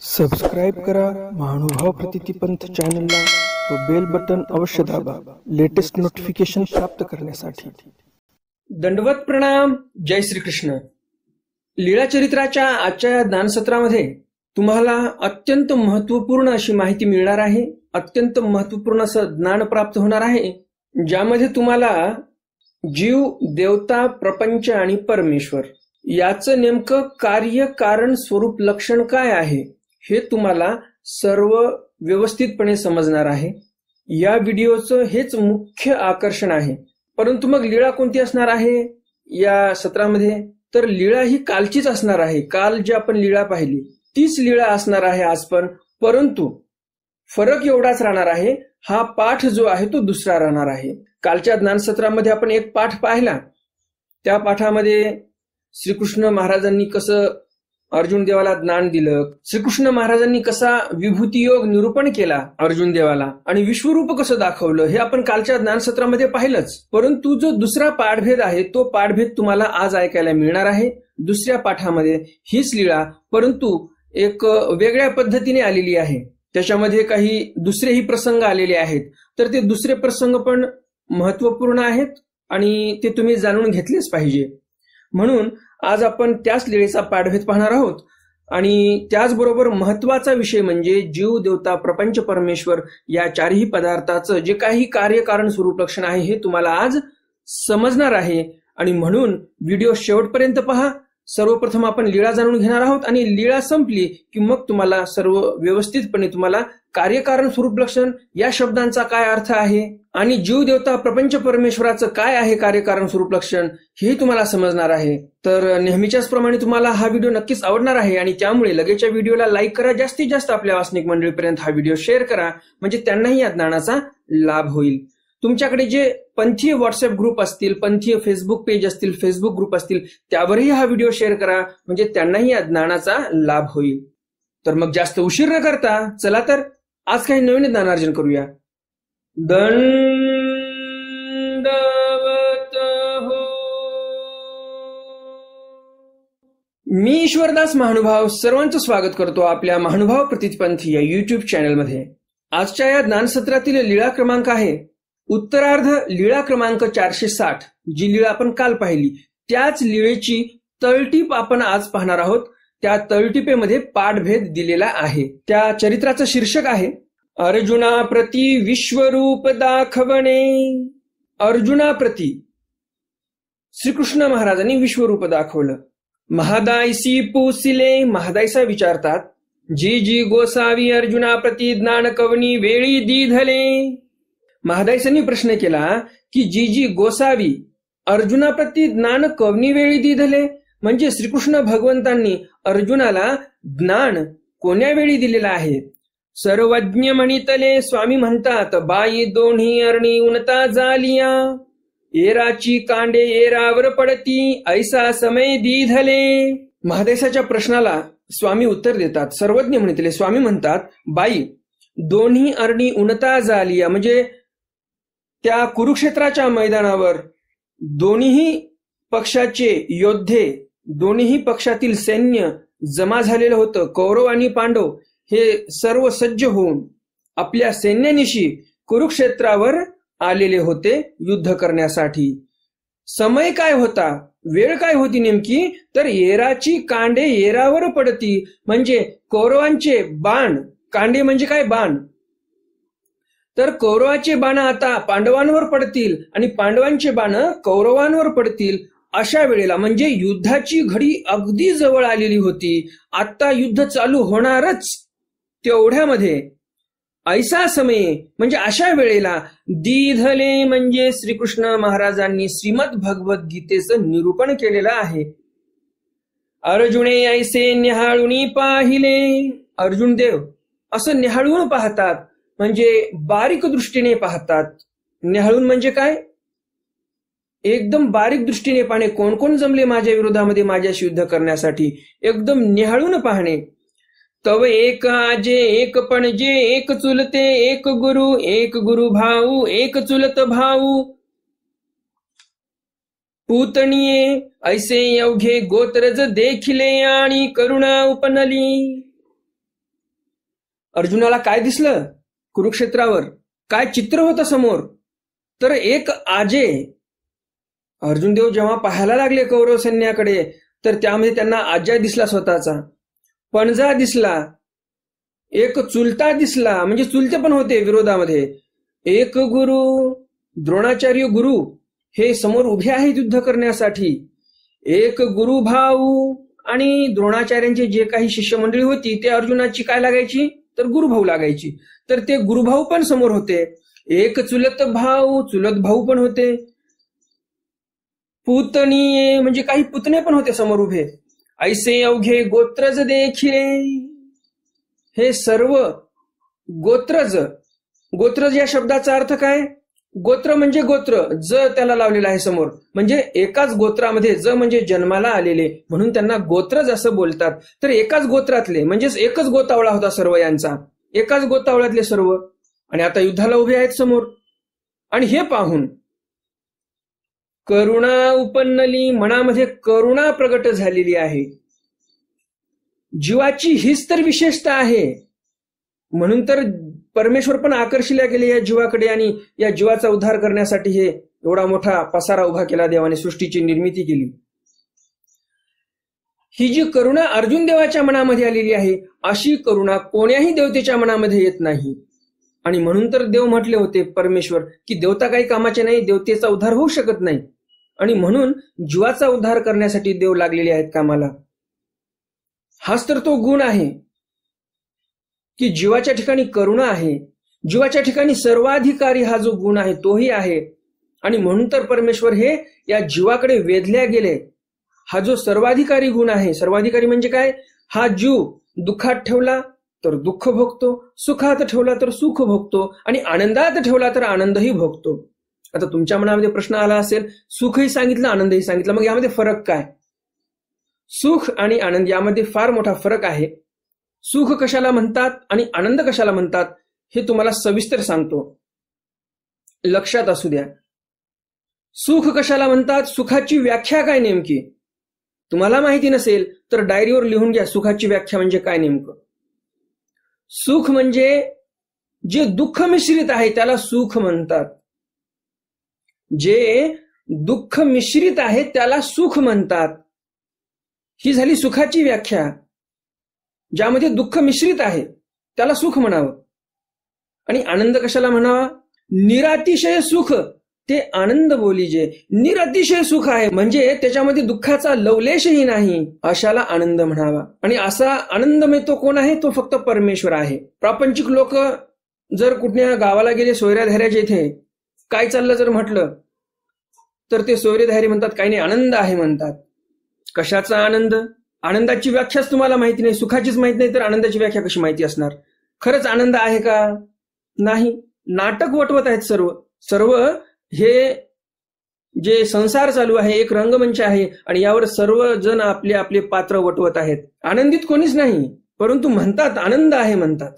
Subscribe करा महानुभाव प्रतिपंथ चॅनलला व बेल बटन अवश्य दाबा लेटेस्ट नोटिफिकेशन प्राप्त करण्यासाठी। दंडवत प्रणाम। जय श्री कृष्ण। लीळा चरित्राच्या आजच्या या ज्ञानसत्रामध्ये तुम्हाला अत्यंत महत्वपूर्ण अशी माहिती मिळणार आहे, अत्यंत महत्वपूर्ण असं ज्ञान प्राप्त होणार आहे, ज्यामध्ये तुम्हाला जीव, देवता, प्रपंच आणि परमेश्वर याचं नेमकं कार्य कारण स्वरूप लक्षण काय आहे हे तुम्हाला सर्व व्यवस्थितपणे समजणार आहे। या व्हिडिओचं हेच मुख्य आकर्षण आहे। परंतु मग लीळा कोणती असणार आहे या सत्रामध्ये? तर लीळा ही कालचीच असणार आहे। काल जी आपण लीळा पाहिली तीच लीळा असणार आहे आज पण, परंतु फरक एवढाच राहणार आहे, हा पाठ जो आहे तो दुसरा राहणार आहे। कालच्या ज्ञानसत्रामध्ये आपण एक पाठ पाहिला, त्या पाठामध्ये श्रीकृष्ण महाराजांनी कसं अर्जुन देवाला ज्ञान दिलं, श्रीकृष्ण महाराजांनी कसा विभूती योग निरूपण केला अर्जुन देवाला आणि विश्वरूप कसं दाखवलं हे आपण कालच्या ज्ञानसत्रामध्ये पाहिलंच। परंतु जो दुसरा पाठभेद आहे तो पाठभेद तुम्हाला आज ऐकायला मिळणार आहे। दुसऱ्या पाठामध्ये हीच लीळा परंतु एक वेगळ्या पद्धतीने आलेली आहे, त्याच्यामध्ये काही दुसरेही प्रसंग आलेले आहेत, तर ते दुसरे प्रसंग पण महत्वपूर्ण आहेत आणि ते तुम्ही जाणून घेतलेच पाहिजे। म्हणून आज आपण त्याच लीळेचा पाठभेद पाहणार आहोत आणि त्याचबरोबर महत्वाचा विषय म्हणजे जीव, देवता, प्रपंच, परमेश्वर या चारही पदार्थाचं जे काही कार्यकारण स्वरूप लक्षण आहे हे तुम्हाला आज समजणार आहे। आणि म्हणून व्हिडिओ शेवटपर्यंत पहा। सर्वप्रथम आपण लीळा जाणून घेणार आहोत आणि लीळा संपली की मग तुम्हाला सर्व व्यवस्थितपणे तुम्हाला कार्यकारण स्वरूप लक्षण या शब्दांचा काय अर्थ आहे आणि जीव, देवता, प्रपंच, परमेश्वराचं काय आहे कार्यकारण स्वरूप लक्षण हे तुम्हाला समजणार आहे। तर नेहमीच्याच प्रमाणे तुम्हाला हा व्हिडिओ नक्कीच आवडणार आहे आणि त्यामुळे लगेचच्या व्हिडिओला लाईक करा, जास्तीत जास्त आपल्या वासनिक मंडळीपर्यंत हा व्हिडिओ शेअर करा, म्हणजे त्यांनाही या ज्ञानाचा लाभ होईल। तुमच्याकडे जे पंथीय व्हॉट्सअप ग्रुप असतील, पंथीय फेसबुक पेज असतील, फेसबुक ग्रुप असतील, त्यावरही हा व्हिडिओ शेअर करा, म्हणजे त्यांनाही या ज्ञानाचा लाभ होईल। तर मग जास्त उशीर न करता चला तर आज काही नवीन ज्ञानार्जन करूया। दंडवत हो। मी ईश्वरदास महानुभाव सर्वांचं स्वागत करतो आपल्या महानुभाव प्रतिपंथ या युट्यूब चॅनलमध्ये। आजच्या या ज्ञानसत्रातील लीळा क्रमांक आहे उत्तरार्ध लीळा क्रमांक 460। जी लीळा आपण काल पाहिली त्याच लीळेची तळटीप आपण आज पाहणार आहोत। त्या तळटीपेमध्ये पाठभेद दिलेला आहे। त्या चरित्राचं शीर्षक आहे अर्जुनाप्रती विश्वरूप दाखवणे। अर्जुनाप्रती श्रीकृष्ण महाराजांनी विश्वरूप दाखवलं। महादायसी पोसिले, महादायसा विचारतात, जी जी गोसावी अर्जुनाप्रती ज्ञान कवनी वेळी दिधले। महादायसांनी प्रश्न केला की जी जी गोसावी अर्जुनाप्रती ज्ञान कवनी वेळी दिधले, म्हणजे श्रीकृष्ण भगवंतांनी अर्जुनाला ज्ञान कोण्या वेळी दिलेला आहे? सर्वज्ञ म्हणितले, स्वामी म्हणतात, बाई दोन्ही अरणी उनता जालिया, एराची कांडे एरावर पडती, ऐसा समय दिधले। महादेशाच्या प्रश्नाला स्वामी उत्तर देतात, सर्वज्ञ म्हणितले, स्वामी म्हणतात, बाई दोन्ही अरणी उनता जालिया, म्हणजे त्या कुरुक्षेत्राच्या मैदानावर दोन्हीही पक्षाचे योद्धे, दोन्हीही पक्षातील सैन्य जमा झालेलं होतं। कौरव आणि पांडव हे सर्व सज्ज होऊन आपल्या सैन्यानिशी कुरुक्षेत्रावर आलेले होते युद्ध करण्यासाठी। समय काय होता, वेळ काय होती नेमकी? तर एराची कांडे एरावर पडती, म्हणजे कौरवांचे बाण, कांडे म्हणजे काय? बाण। तर कौरवाचे बाण आता पांडवांवर पडतील आणि पांडवांचे बाण कौरवांवर पडतील, अशा वेळेला म्हणजे युद्धाची घडी अगदी जवळ आलेली होती, आता युद्ध चालू होणारच तेवढ्यामध्ये ऐसा समय म्हणजे अशा वेळेला दिधले म्हणजे श्रीकृष्ण महाराजांनी श्रीमद भगवत गीतेचं निरूपण केलेलं आहे। अर्जुने ऐसे निहाळून पाहिले, अर्जुन देव असं निहाळून पाहतात, म्हणजे बारीक दृष्टीने पाहतात। निहाळून म्हणजे काय? एकदम बारीक दृष्टीने पाहणे। कोण कोण जमले माझ्या विरोधामध्ये माझ्याशी युद्ध करण्यासाठी? एकदम निहाळून पाहणे। तव एक आजे एक पणजे एक चुलते एक गुरु भाऊ एक चुलत भाऊ, पूतणीये ऐसे अवघे गोत्रज देखिले आणि करुणा उपनली। अर्जुनाला काय दिसलं कुरुक्षेत्रावर? काय चित्र होतं समोर? तर एक आजे. अर्जुन देव जेव्हा पाहायला लागले कौरव सैन्याकडे तर त्यामध्ये त्यांना आज्या दिसला, स्वतःचा पणजा दिसला, एक चुलता दिसला, म्हणजे चुलते पण होते विरोधामध्ये. एक गुरु, द्रोणाचार्य गुरु हे समोर उभे आहेत युद्ध करण्यासाठी. एक गुरु भाऊ आणि द्रोणाचार्यांची जे काही शिष्यमंडळी होती ते अर्जुनाची काय लागायची तर गुरुभाऊ लागायची. तर ते गुरुभाऊ पण समोर होते. एक चुलत भाऊ, चुलत भाऊ पण होते. पुतणी म्हणजे काही पुतणे पण होते समोर उभे. ऐसे अवघे गोत्रज देखिले. हे सर्व गोत्रज. गोत्रज या शब्दाचा अर्थ काय? गोत्र म्हणजे गोत्र, ज त्याला लावलेला आहे समोर, म्हणजे एकाच गोत्रामध्ये, ज म्हणजे जन्माला आलेले, म्हणून त्यांना गोत्रज असं बोलतात. तर एकाच गोत्रातले, म्हणजेच एकच गोतावळा होता सर्व यांचा, एकाच गोतावळ्यातले सर्व, आणि आता युद्धाला उभे आहेत समोर. आणि हे पाहून करुणा उपन्नली, मनामध्ये करुणा प्रगट झालेली आहे. जीवाची हीच तर विशेषता आहे. म्हणून तर परमेश्वर पण आकर्षिल्या गेले या जीवाकडे आणि या जीवाचा उद्धार करण्यासाठी हे एवढा मोठा पसारा उभा केला देवाने, सृष्टीची निर्मिती केली. ही जी करुणा अर्जुन देवाच्या मनामध्ये आलेली आहे, अशी करुणा कोण्याही देवतेच्या मनामध्ये येत नाही. आणि म्हणून तर देव म्हटले होते परमेश्वर की देवता काही कामाचे नाही, देवतेचा उद्धार होऊ शकत नाही. आणि म्हणून जीवाचा उद्धार करण्यासाठी देव लागलेले आहेत कामाला. हाच तर तो गुण आहे की जीवाच्या ठिकाणी करुणा आहे, जीवाच्या ठिकाणी सर्वाधिकारी हा जो गुण आहे तोही आहे. आणि म्हणून तर परमेश्वर हे या जीवाकडे वेधल्या गेले. हा जो सर्वाधिकारी गुण आहे, सर्वाधिकारी म्हणजे काय? हा जीव दुःखात ठेवला तर दुःख भोगतो, सुखात ठेवला तर सुख भोगतो, आणि आनंदात ठेवला तर आनंदही भोगतो. आता तुमच्या मनामध्ये प्रश्न आला असेल, सुखही सांगितलं, आनंदही सांगितलं, मग यामध्ये फरक काय? सुख आणि आनंद यामध्ये फार मोठा फरक आहे. सुख कशाला म्हणतात आणि आनंद कशाला म्हणतात हे तुम्हाला सविस्तर सांगतो, लक्षात असू द्या. सुख कशाला म्हणतात, सुखाची व्याख्या काय नेमकी? तुम्हाला माहिती नसेल तर डायरीवर लिहून घ्या, सुखाची व्याख्या म्हणजे काय नेमकं. सुख म्हणजे जे दुःख मिश्रित आहे त्याला सुख म्हणतात. जे दुःख मिश्रित आहे त्याला सुख म्हणतात. ही झाली सुखाची व्याख्या. ज्यामध्ये दुःख मिश्रित आहे त्याला सुख म्हणावं. आणि आनंद कशाला म्हणावा? निरातिशय सुख, ते आनंद बोली जे निरातिशय सुख आहे, म्हणजे त्याच्यामध्ये दुःखाचा लवलेशही नाही, अशाला आनंद म्हणावा. आणि असा आनंद मिळतो कोण आहे? तो फक्त परमेश्वर आहे. प्रापंचिक लोक जर कुठल्या गावाला गेले सोयऱ्याधाऱ्याच्या इथे, काय चाललं जर म्हटलं तर ते सोयरेधारी म्हणतात काही नाही, आनंद आहे म्हणतात. कशाचा आनंद? आनंदाची व्याख्याच तुम्हाला माहिती नाही, सुखाचीच माहिती नाही, तर आनंदाची व्याख्या कशी माहिती असणार? खरंच आनंद आहे का? नाही. नाटक वटवत आहेत सर्व. सर्व हे जे संसार चालू आहे एक रंगमंच आहे आणि यावर सर्वजण आपले आपले पात्र वटवत आहेत. आनंदित कोणीच नाही, परंतु म्हणतात आनंद आहे म्हणतात.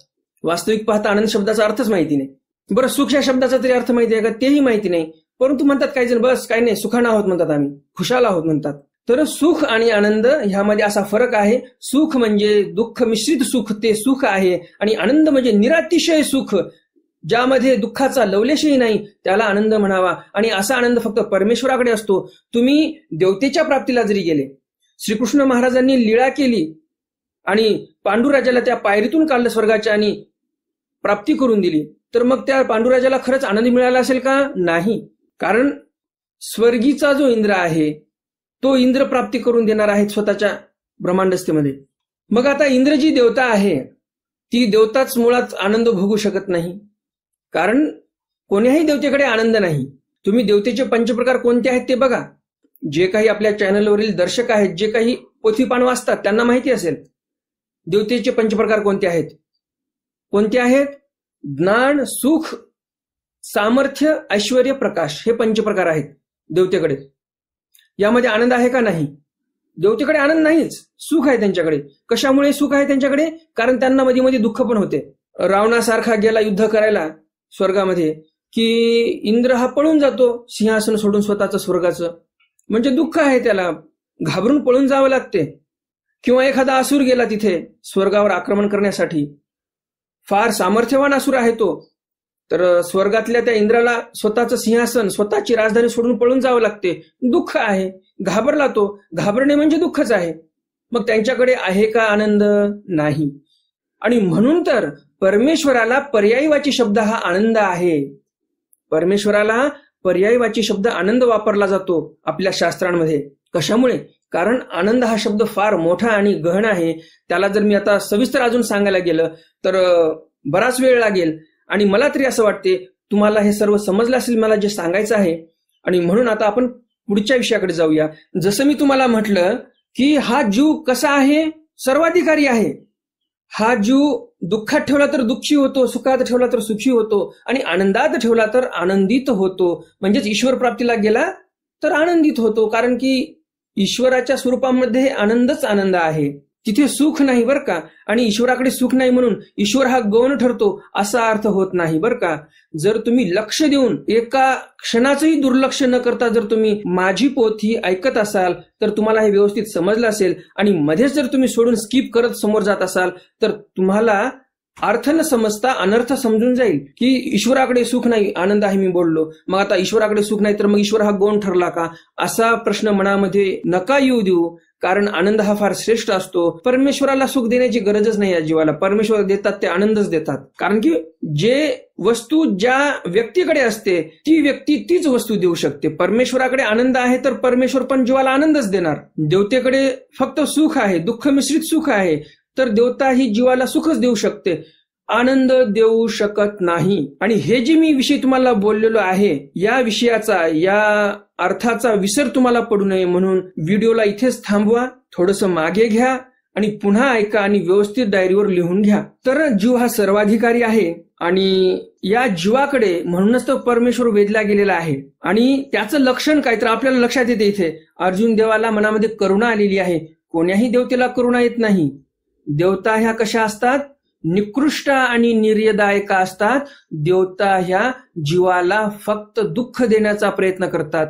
वास्तविक पाहता आनंद शब्दाचा अर्थच माहिती नाही. बरं, सुख या शब्दाचा तरी अर्थ माहिती आहे का? तेही माहिती नाही, परंतु म्हणतात काही जण बस काही नाही, सुखानं आहोत म्हणतात, आम्ही खुशाल आहोत म्हणतात. तर सुख आणि आनंद ह्यामध्ये असा फरक आहे. सुख म्हणजे दुःख मिश्रित सुख, ते सुख आहे, आणि आनंद म्हणजे निरातिशय सुख, ज्यामध्ये दुःखाचा लवलेशही नाही, त्याला आनंद म्हणावा. आणि असा आनंद फक्त परमेश्वराकडे असतो. तुम्ही देवतेच्या प्राप्तीला जरी गेले, श्रीकृष्ण महाराजांनी लीळा केली आणि पांडुराजाला त्या पायरीतून काढलं स्वर्गाच्या आणि प्राप्ती करून दिली, तर मग त्या पांडुराजाला खरंच आनंद मिळाला असेल का? नाही. कारण स्वर्गीचा जो इंद्र आहे तो इंद्र प्राप्ती करून देणार आहे स्वतःच्या ब्रह्मांडस्थेमध्ये. मग आता इंद्र जी देवता आहे ती देवताच मुळात आनंद भोगू शकत नाही, कारण कोण्याही देवतेकडे आनंद नाही. तुम्ही देवतेचे पंचप्रकार कोणते आहेत ते बघा. जे काही आपल्या चॅनलवरील दर्शक आहेत, जे काही पोथीपान वाचतात त्यांना माहिती असेल देवतेचे पंचप्रकार कोणते आहेत. कोणते आहेत? ज्ञान, सुख, सामर्थ्य, ऐश्वर्य, प्रकाश, हे पंचप्रकार आहेत देवतेकडे. यामध्ये आनंद आहे का? नाही. देवतेकडे आनंद नाहीच, सुख आहे त्यांच्याकडे. कशामुळे सुख आहे त्यांच्याकडे? कारण त्यांना मध्ये मध्ये दुःख पण होते. रावणासारखा गेला युद्ध करायला स्वर्गामध्ये की इंद्र हा पळून जातो सिंहासन सोडून स्वतःचं स्वर्गाचं, म्हणजे दुःख आहे त्याला, घाबरून पळून जावं लागते. किंवा एखादा असुर गेला तिथे स्वर्गावर आक्रमण करण्यासाठी, फार सामर्थ्यवान असुर आहे तो. तर स्वर्गातल्या त्या इंद्राला स्वतःचं सिंहासन, स्वतःची राजधानी सोडून पळून जावं लागते. दुःख आहे, घाबरला तो. घाबरणे म्हणजे दुःखच आहे. मग त्यांच्याकडे आहे का आनंद? नाही. आणि म्हणून तर परमेश्वराला पर्यायवाची शब्द हा आनंद आहे. परमेश्वराला पर्यायवाची शब्द आनंद वापरला जातो आपल्या शास्त्रांमध्ये. कशामुळे? कारण आनंद हा शब्द फार मोठा आणि गहन आहे. त्याला जर मी आता सविस्तर अजून सांगायला गेलं तर बराच वेळ लागेल. आणि मला तरी असं वाटते तुम्हाला हे सर्व समजलं असेल मला जे सांगायचं आहे. आणि म्हणून आता आपण पुढच्या विषयाकडे जाऊया. जसं मी तुम्हाला म्हटलं की हा जीव कसा आहे? सर्वाधिकारी आहे. हा जीव दुःखात ठेवला तर दुःखी होतो, सुखात ठेवला तर सुखी होतो, आणि आनंदात ठेवला तर आनंदित होतो. म्हणजेच ईश्वर प्राप्तीला गेला तर आनंदित होतो. कारण की ईश्वराच्या स्वरूपामध्ये आनंदच आनंद आहे. तिथे सुख नाही बरं का. आणि ईश्वराकडे सुख नाही म्हणून ईश्वर हा गौण ठरतो असा अर्थ होत नाही बरं का. जर तुम्ही लक्ष देऊन एका क्षणाचंही दुर्लक्ष न करता जर तुम्ही माझी पोथी ऐकत असाल तर तुम्हाला हे व्यवस्थित समजलं असेल. आणि मध्येच जर तुम्ही सोडून स्किप करत समोर जात असाल तर तुम्हाला अर्थ न समजता अनर्थ समजून जाईल की ईश्वराकडे सुख नाही, आनंद आहे मी बोललो. मग आता ईश्वराकडे सुख नाही तर मग ईश्वर हा गौण ठरला का? असा प्रश्न मनामध्ये नका येऊ देऊ. कारण आनंद हा फार श्रेष्ठ असतो. परमेश्वराला सुख देण्याची गरजच नाही या जीवाला. परमेश्वर देतात ते आनंदच देतात. कारण की जे वस्तू ज्या व्यक्तीकडे असते ती व्यक्ती तीच वस्तू देऊ शकते. परमेश्वराकडे आनंद आहे तर परमेश्वर पण जीवाला आनंदच देणार. देवतेकडे फक्त सुख आहे, दुःख मिश्रित सुख आहे, तर देवता ही जीवाला सुखच देऊ शकते, आनंद देऊ शकत नाही. आणि हे जे मी विषय तुम्हाला बोललेलो आहे या विषयाचा, या अर्थाचा विसर तुम्हाला पडू नये म्हणून व्हिडिओला इथेच थांबवा, थोडंसं मागे घ्या आणि पुन्हा ऐका आणि व्यवस्थित डायरीवर लिहून घ्या. तर जीव हा सर्वाधिकारी आहे आणि या जीवाकडे म्हणूनच तो परमेश्वर वेधला गेलेला आहे. आणि त्याचं लक्षण काय तर आपल्याला लक्षात येते. इथे अर्जुन देवाला मनामध्ये करुणा आलेली आहे. कोण्याही देवतेला करुणा येत नाही. देवता ह्या कशा असतात? निकृष्ट आणि निर्यदायका असतात. देवता ह्या जीवाला फक्त दुःख देण्याचा प्रयत्न करतात.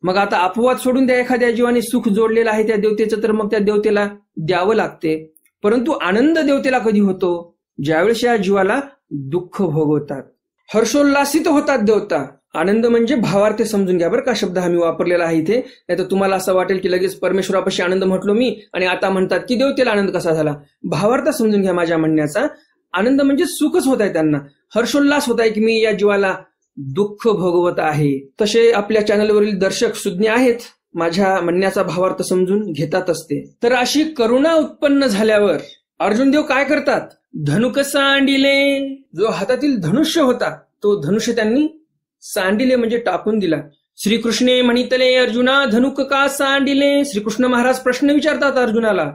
मग आता अपवाद सोडून द्या, एखाद्या जीवाने सुख जोडलेलं आहे त्या देवतेचं तर मग त्या देवतेला द्यावं लागते. परंतु आनंद देवतेला कधी होतो? ज्यावेळेस या जीवाला दुःख भोगवतात, हर्षोल्लासित होतात देवता. आनंद म्हणजे भावार्थ समजून घ्या बरं का. शब्द हा मी वापरलेला आहे इथे, नाही तर तुम्हाला असं वाटेल की लगेच परमेश्वरापाशी आनंद म्हटलो मी आणि आता म्हणतात की देवतेला आनंद कसा झाला. भावार्थ समजून घ्या माझ्या म्हणण्याचा. आनंद म्हणजे सुखच होत आहे त्यांना, हर्षोल्लास होत आहे की मी या जीवाला दुःख भोगवत आहे. तसे आपल्या चॅनलवरील दर्शक सुज्ञ आहेत, माझ्या म्हणण्याचा भावार्थ समजून घेतात असते. तर अशी करुणा उत्पन्न झाल्यावर अर्जुन देव काय करतात? धनुक सांडिले. जो हातातील धनुष्य होता तो धनुष्य त्यांनी सांडिले म्हणजे टाकून दिला. श्रीकृष्णे म्हणितले अर्जुना धनुक का सांडिले. श्रीकृष्ण महाराज प्रश्न विचारतात अर्जुनाला,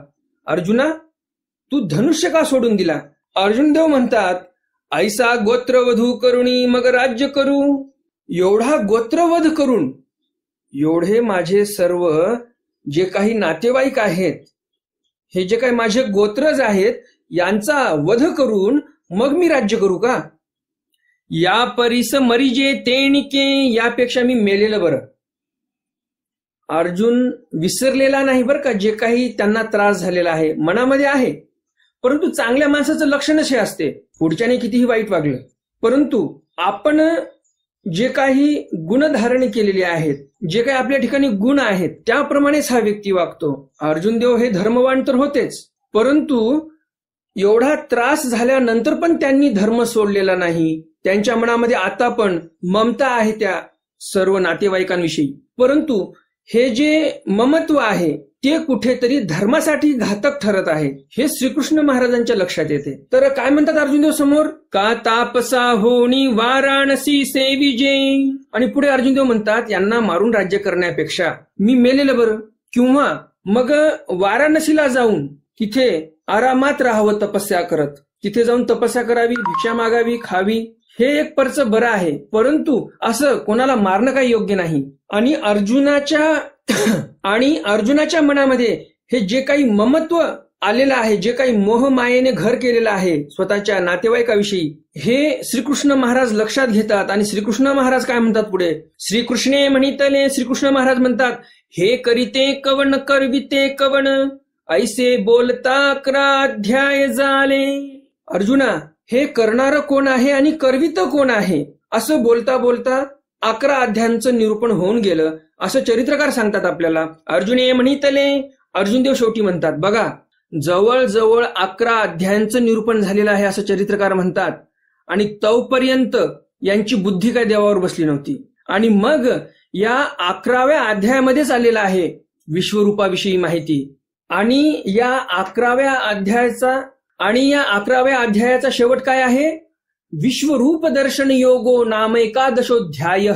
अर्जुना तू धनुष्य का सोडून दिला? अर्जुन देव म्हणतात, ऐसा गोत्रवधू करुणी मग राज्य करू. एवढा गोत्रवध करून, एवढे माझे सर्व जे काही नातेवाईक आहेत, हे जे काही माझे गोत्रज आहेत यांचा वध करून मग मी राज्य करू का? या परीस मरिजे तेणिके. यापेक्षा मी मेलेलं बरं. अर्जुन विसरलेला नाही बरं का. जे काही त्यांना त्रास झालेला आहे मनामध्ये आहे, परंतु चांगल्या माणसाचं लक्षणच हे असते, पुढच्याने कितीही वाईट वागलं परंतु आपण जे काही गुण धारण केलेले आहेत, जे काही आपल्या ठिकाणी गुण आहेत त्याप्रमाणेच हा व्यक्ती वागतो. अर्जुन देव हे धर्मवान तर होतेच, परंतु एवढा त्रास झाल्यानंतर पण त्यांनी धर्म सोडलेला नाही. त्यांच्या मनामध्ये आता पण ममता आहे त्या सर्व नातेवाईकांविषयी. परंतु हे जे ममत्व आहे ते कुठेतरी धर्मासाठी घातक ठरत आहे, हे श्रीकृष्ण महाराजांच्या लक्षात येते. तर काय म्हणतात अर्जुन देव समोर? का तापसा होणी वाराणसी सेविजे. आणि पुढे अर्जुन देव म्हणतात, यांना मारून राज्य करण्यापेक्षा मी मेलेलं बरं, किंवा मग वाराणसीला जाऊन तिथे आरामात राहावं तपस्या करत, तिथे जाऊन तपस्या करावी, भिक्षा मागावी, खावी, हे एक परचं बरं आहे. परंतु असं कोणाला मारणं काही योग्य नाही. आणि अर्जुनाच्या मनामध्ये हे जे काही ममत्व आलेलं आहे, जे काही मोहमायेने घर केलेलं आहे स्वतःच्या नातेवाईकाविषयी, हे श्रीकृष्ण महाराज लक्षात घेतात. आणि श्रीकृष्ण महाराज काय म्हणतात पुढे? श्रीकृष्णे म्हणितले. श्रीकृष्ण महाराज म्हणतात, हे करीते कवण करविते कवण, ऐसे बोलता 11 अध्याय झाले. अर्जुना, हे करणारं कोण आहे आणि करवितं कोण आहे, असं बोलता बोलता 11 अध्यायांचं निरूपण होऊन गेलं, असं चरित्रकार सांगतात आपल्याला. अर्जुने म्हणितले, अर्जुनदेव शेवटी म्हणतात, बघा जवळजवळ 11 अध्यायांचं निरूपण झालेलं आहे असं चरित्रकार म्हणतात. आणि तोपर्यंत यांची बुद्धी काय देवावर बसली नव्हती. आणि मग या 11व्या अध्यायामध्येच आलेला आहे विश्वरूपाविषयी माहिती. आणि या 11व्या अध्यायाचा शेवट काय आहे? विश्वरूप दर्शन योगो नाम एकादशोध्याय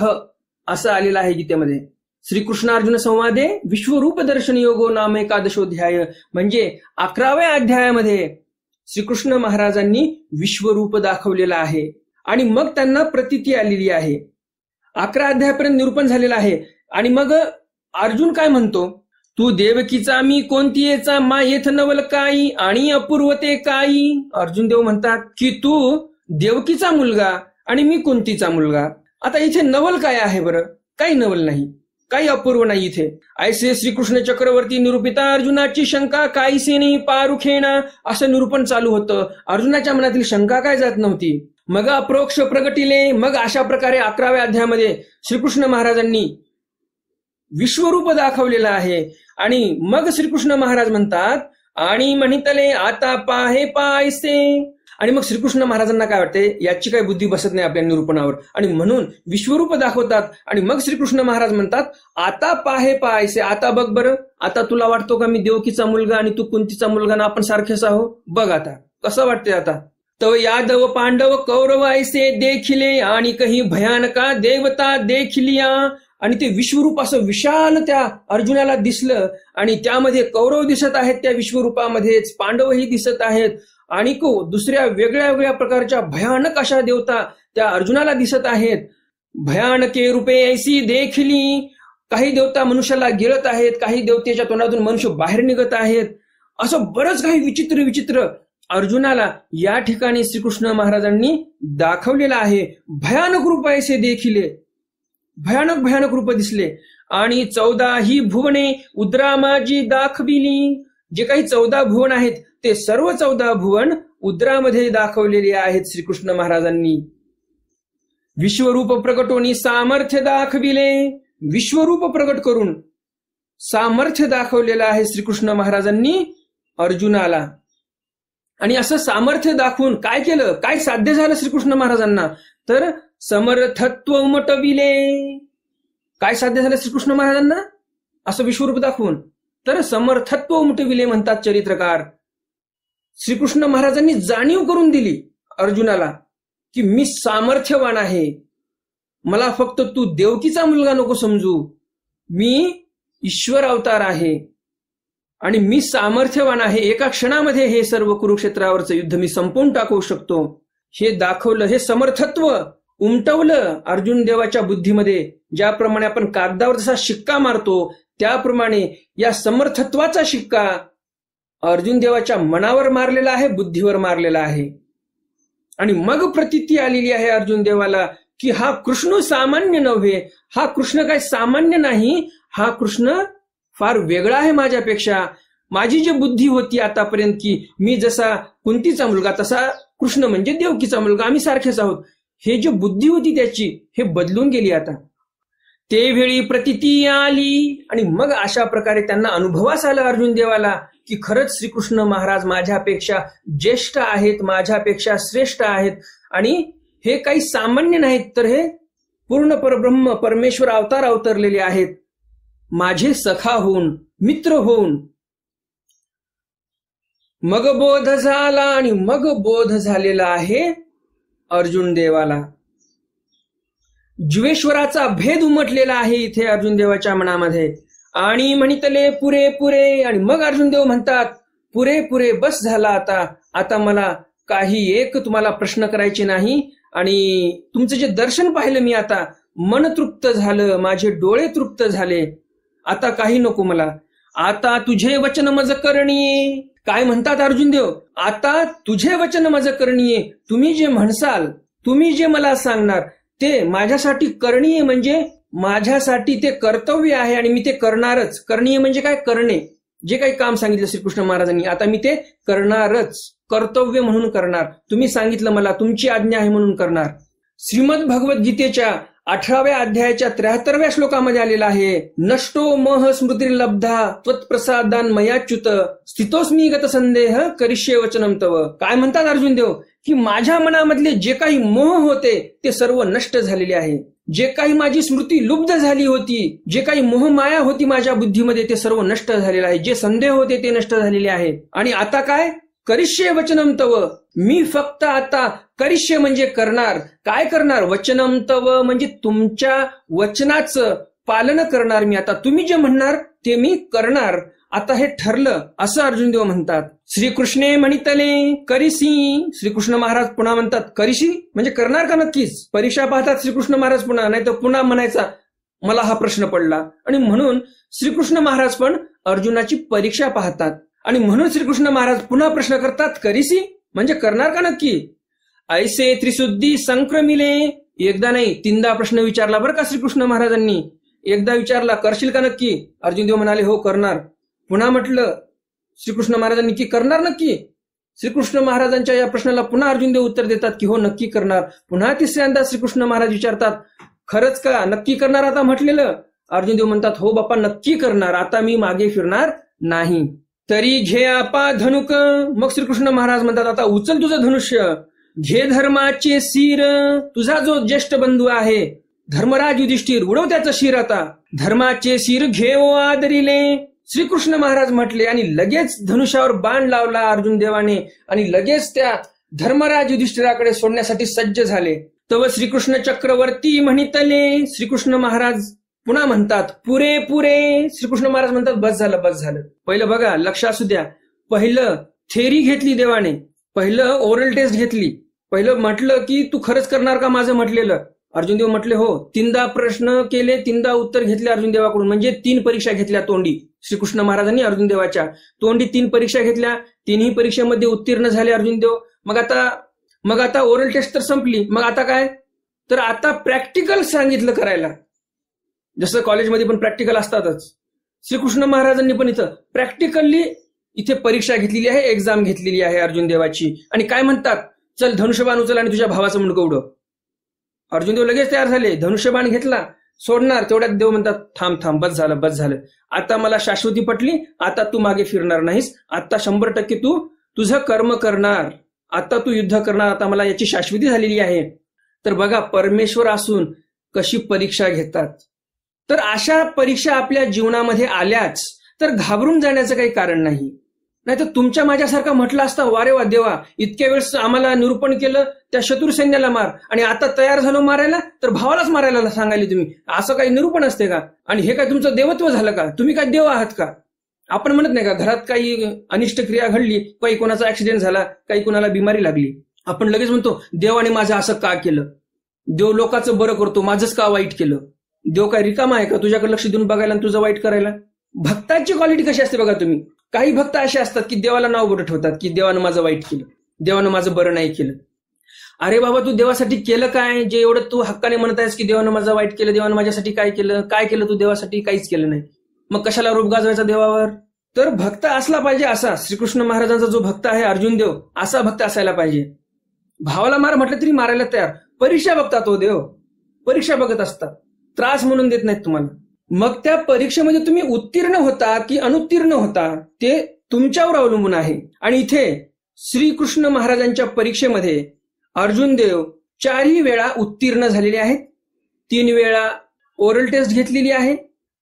असं आलेलं आहे गीतेमध्ये. श्रीकृष्ण अर्जुन संवादे विश्वरूप दर्शन योगो नाम एकादशोध्याय म्हणजे 11व्या अध्यायामध्ये श्रीकृष्ण महाराजांनी विश्वरूप दाखवलेलं आहे. आणि मग त्यांना प्रतीती आलेली आहे. 11 अध्यायापर्यंत निरूपण झालेलं आहे. आणि मग अर्जुन काय म्हणतो, तू देवकीचा मी कोणतीचा मायेथ नवल काही आणि अपूर्वते काही. अर्जुन देव म्हणतात की तू देवकीचा मुलगा आणि मी कुंतीचा मुलगा. आता इथे नवल काय आहे बरं? काही नवल नाही, काही अपूर्व नाही इथे. ऐसे श्रीकृष्ण चक्रवर्ती निरूपिता अर्जुनाची शंका काहीसे नाही पारुखेना असं निरूपण चालू होतं. अर्जुनाच्या मनातील शंका काय जात नव्हती. मग अप्रोक्ष प्रगटिले. मग अशा प्रकारे 11व्या अध्यायामध्ये श्रीकृष्ण महाराजांनी विश्वरूप दाखवलेलं आहे. आणि मग श्रीकृष्ण महाराज म्हणतात, आणि म्हणितले आता पाहे पायसे. आणि मग श्रीकृष्ण महाराजांना काय वाटते, याची काही बुद्धी बसत नाही आपल्या निरूपणावर, आणि म्हणून विश्वरूप दाखवतात. आणि मग श्रीकृष्ण महाराज म्हणतात, आता पाहे पायसे. आता बघ बरं, आता तुला वाटतो का मी देवकीचा मुलगा आणि तू कुंतीचा मुलगा ना आपण सारखेच आहो? बघ आता कसं वाटतंय. आता तव यादव पांडव कौरव ऐसे देखिले आणि काही भयानका देवता देखिलिया. आणि ते विश्वरूप असं विशाल त्या अर्जुनाला दिसलं. आणि त्यामध्ये कौरव दिसत आहेत, त्या विश्वरूपामध्येच पांडवही दिसत आहेत. आणि दुसऱ्या वेगळ्या वेगळ्या प्रकारच्या भयानक अशा देवता त्या अर्जुनाला दिसत आहेत. भयानके रूपे ऐसी देखिली. काही देवता मनुष्याला गिळत आहेत, काही देवतेच्या तोंडातून मनुष्य बाहेर निघत आहेत. असं बरंच काही विचित्र विचित्र अर्जुनाला या ठिकाणी श्रीकृष्ण महाराजांनी दाखवलेलं आहे. भयानक रूप ऐसे देखिले, भयानक भयानक रूप दिसले. आणि 14 ही भुवने उद्रामाजी दाखविली. जे काही 14 भुवन आहेत ते सर्व 14 भुवन उद्रामध्ये दाखवलेले आहेत श्रीकृष्ण महाराजांनी. विश्वरूप प्रकटोनी सामर्थ्य दाखविले. विश्वरूप प्रकट करून सामर्थ्य दाखवलेलं आहे श्रीकृष्ण महाराजांनी अर्जुनाला. आणि असं सामर्थ्य दाखवून काय केलं, काय साध्य झालं श्रीकृष्ण महाराजांना, तर समर्थत्व उमटविले. काय साध्य झालं श्रीकृष्ण महाराजांना असं विश्वरूप दाखवून? तर समर्थत्व उमटविले म्हणतात चरित्रकार. श्रीकृष्ण महाराजांनी जाणीव करून दिली अर्जुनाला की मी सामर्थ्यवान आहे. मला फक्त तू देवकीचा मुलगा नको समजू, मी ईश्वर अवतार आहे आणि मी सामर्थ्यवान आहे. एका क्षणामध्ये हे सर्व कुरुक्षेत्रावरचं युद्ध मी संपवून टाकू शकतो हे दाखवलं. हे समर्थत्व उमटवलं अर्जुन देवाच्या बुद्धीमध्ये. ज्याप्रमाणे आपण कागदावर जसा शिक्का मारतो त्याप्रमाणे या समर्थत्वाचा शिक्का अर्जुन देवाच्या मनावर मारलेला आहे, बुद्धीवर मारलेला आहे. आणि मग प्रतीती आलेली आहे अर्जुन देवाला की हा कृष्ण सामान्य नव्हे, हा कृष्ण काय सामान्य नाही, हा कृष्ण फार वेगळा आहे माझ्यापेक्षा. माझी जी बुद्धी होती आतापर्यंत की मी जसा कुंतीचा मुलगा तसा कृष्ण म्हणजे देवकीचा मुलगा, आम्ही सारखेच आहोत, हे जी बुद्धी होती त्याची हे बदलून गेली आता. ते वेळी प्रतीती आली. आणि मग अशा प्रकारे त्यांना अनुभवास आलं अर्जुन देवाला की खरंच श्रीकृष्ण महाराज माझ्यापेक्षा ज्येष्ठ आहेत, माझ्यापेक्षा श्रेष्ठ आहेत. आणि हे काही सामान्य नाहीत, तर हे पूर्ण परब्रह्म परमेश्वर अवतार अवतरलेले आहेत, माझे सखा होऊन, मित्र होऊन. मग बोध झाला. आणि मग बोध झालेला आहे अर्जुन देवाला. जीवेश्वराचा भेद उमटलेला आहे इथे अर्जुन देवाच्या मनामध्ये. आणि म्हणितले पुरे पुरे. आणि मग अर्जुन देव म्हणतात पुरे पुरे, बस झाला आता. आता मला काही एक तुम्हाला प्रश्न करायचे नाही. आणि तुमचं जे दर्शन पाहिलं मी आता, मन तृप्त झालं, माझे डोळे तृप्त झाले, आता काही नको मला. आता तुझे वचन मज करणीये. काय म्हणतात अर्जुन देव, आता तुझे वचन मज करणीये. तुम्ही जे म्हणसाल, तुम्ही जे मला सांगणार ते माझ्यासाठी करणीय, म्हणजे माझ्यासाठी ते कर्तव्य आहे आणि मी ते करणारच. करणीय म्हणजे काय, करणे. जे काही काम सांगितलं श्रीकृष्ण महाराजांनी आता मी ते करणारच. कर्तव्य म्हणून करणार. तुम्ही सांगितलं मला, तुमची आज्ञा आहे म्हणून करणार. श्रीमद भगवद्गीतेच्या 18व्या अध्यायाच्या 73व्या श्लोकामध्ये आलेला आहे, नष्टो मोह स्मृतिर्लब्धा त्वत्प्रसादान मयाच्युत स्थितोस्मी गत संदेह करिष्ये वचनम तव. काय म्हणतात अर्जुन देव, की माझ्या मनामधले जे काही मोह होते ते सर्व नष्ट झालेले आहे. जे काही माझी स्मृती लुब्ध झाली होती, जे काही मोहमाया होती माझ्या बुद्धीमध्ये ते सर्व नष्ट झालेलं आहे. जे संदेह होते ते नष्ट झालेले आहे. आणि आता काय, करिष्ये वचनम तव, मी फक्त आता करिष्ये म्हणजे करणार. काय करणार, वचनम तव म्हणजे तुमच्या वचनाचं पालन करणार मी. आता तुम्ही जे म्हणणार ते मी करणार. आता हे ठरलं असं अर्जुन देव म्हणतात. श्रीकृष्णे म्हणितले करिसी, श्रीकृष्ण महाराज पुन्हा म्हणतात करिशी म्हणजे करणार का नक्कीच. परीक्षा पाहतात श्रीकृष्ण महाराज पुन्हा, नाही तर पुन्हा म्हणायचा मला हा प्रश्न पडला. आणि म्हणून श्रीकृष्ण महाराज पण अर्जुनाची परीक्षा पाहतात. आणि म्हणून श्रीकृष्ण महाराज पुन्हा प्रश्न करतात, करिसी म्हणजे करणार का नक्की. ऐसे त्रिशुद्धी संक्रमिले, एकदा नाही 3दा प्रश्न विचारला बरं का श्रीकृष्ण महाराजांनी. एकदा विचारला करशील का नक्की, अर्जुन देव म्हणाले हो करणार. पुन्हा म्हटलं श्रीकृष्ण महाराजांनी की करणार नक्की. श्रीकृष्ण महाराजांच्या या प्रश्नाला पुन्हा अर्जुन देव उत्तर देतात की हो नक्की करणार. पुन्हा 3ऱ्यांदा श्रीकृष्ण महाराज विचारतात खरंच का नक्की करणार आता म्हटलेलं. अर्जुन देव म्हणतात हो बाप्पा नक्की करणार, आता मी मागे फिरणार नाही. तरी घे आपा धनुक, मग श्रीकृष्ण महाराज म्हणतात आता उचल तुझं धनुष्य, घे धर्माचे शिर, तुझा जो ज्येष्ठ बंधू आहे धर्मराज युधिष्ठिर उडव त्याचं शिर. आता धर्माचे शिर घेओ आदरिले, श्रीकृष्ण महाराज म्हटले आणि लगेच धनुष्यावर बाण लावला अर्जुन देवाने आणि लगेच त्या धर्मराज युधिष्ठिराकडे सोडण्यासाठी सज्ज झाले. तव श्रीकृष्ण चक्रवर्ती म्हणितले, श्रीकृष्ण महाराज पुन्हा म्हणतात पुरे पुरे. श्रीकृष्ण महाराज म्हणतात बस झालं बस झालं. पहिलं बघा लक्ष असू द्या, पहिलं थेरी घेतली देवाने, पहिलं ओरल टेस्ट घेतली, पहिलं म्हटलं की तू खरंच करणार का माझं म्हटलेलं. अर्जुन देव म्हटले हो. 3दा प्रश्न केले, 3दा उत्तर घेतले अर्जुन देवाकडून, म्हणजे 3 परीक्षा घेतल्या तोंडी. श्रीकृष्ण महाराजांनी अर्जुन देवाच्या तोंडी 3 परीक्षा घेतल्या, 3ही परीक्षेमध्ये उत्तीर्ण झाले अर्जुन देव. मग आता ओरल टेस्ट तर संपली, मग आता काय, तर आता प्रॅक्टिकल सांगितलं करायला. जसं कॉलेजमध्ये पण प्रॅक्टिकल असतातच, श्रीकृष्ण महाराजांनी पण इथं प्रॅक्टिकली इथे परीक्षा घेतलेली आहे, एक्झाम घेतलेली आहे अर्जुन देवाची. आणि काय म्हणतात, चल धनुष्यबाण उचल आणि तुझ्या भावाचं मुंडकं उडव. अर्जुन देव लगेच तयार झाले, धनुष्यबाण घेतला, सोडणार. तेवढ्यात देव म्हणतात थांब थांब बस झालं बस झालं, आता मला शाश्वती पटली, आता तू मागे फिरणार नाहीस, आता 100% तू तुझं कर्म करणार, आता तू युद्ध करणार, आता मला याची शाश्वती झालेली आहे. तर बघा परमेश्वर असून कशी परीक्षा घेतात. तर अशा परीक्षा आपल्या जीवनामध्ये आल्याच तर घाबरून जाण्याचं काही कारण नाही. नाहीतर तुमच्या माझ्यासारखा म्हटलं असता वारे वा देवा इतक्या वेळेस आम्हाला निरूपण केलं, त्या शत्रू सैन्याला मार, आणि आता तयार झालो मारायला तर भावालाच मारायला सांगायले तुम्ही, असं काही निरूपण असते का. आणि हे काय तुमचं देवत्व झालं का, तुम्ही काय देव आहात का. आपण म्हणत नाही का घरात काही अनिष्ट क्रिया घडली, काही कोणाचा ऍक्सिडेंट झाला, काही कोणाला बिमारी लागली, आपण लगेच म्हणतो देवाने माझं असं का केलं, देव लोकांचं बरं करतो माझंच का वाईट केलं. देव काय रिकामा आहे का तुझ्याकडे लक्ष देऊन बघायला आणि तुझं वाईट करायला. भक्ताची क्वालिटी कशी असते बघा तुम्ही. काही भक्त असे असतात की देवाला नाव बोट ठेवतात की देवानं माझं वाईट केलं, देवानं माझं बरं नाही केलं. अरे बाबा तू देवासाठी केलं काय, जे एवढं तू हक्काने म्हणत आहेस की देवानं माझं वाईट केलं, देवानं माझ्यासाठी काय केलं तू देवासाठी, काहीच केलं नाही, मग कशाला रूप गाजवायचा देवावर. तर भक्त असला पाहिजे असा, श्रीकृष्ण महाराजांचा जो भक्त आहे अर्जुन देव असा भक्त असायला पाहिजे. भावाला मार म्हटलं तरी मारायला तयार. परीक्षा बघतात तो देव, परीक्षा बघत असतात, त्रास म्हणून देत नाहीत तुम्हाला. मग त्या परीक्षेमध्ये तुम्ही उत्तीर्ण होता की अनुत्तीर्ण होता ते तुमच्यावर अवलंबून आहे. आणि इथे श्रीकृष्ण महाराजांच्या परीक्षेमध्ये अर्जुन देव 4ही वेळा उत्तीर्ण झालेले आहेत, 3 वेळा ओरल टेस्ट घेतलेली आहे.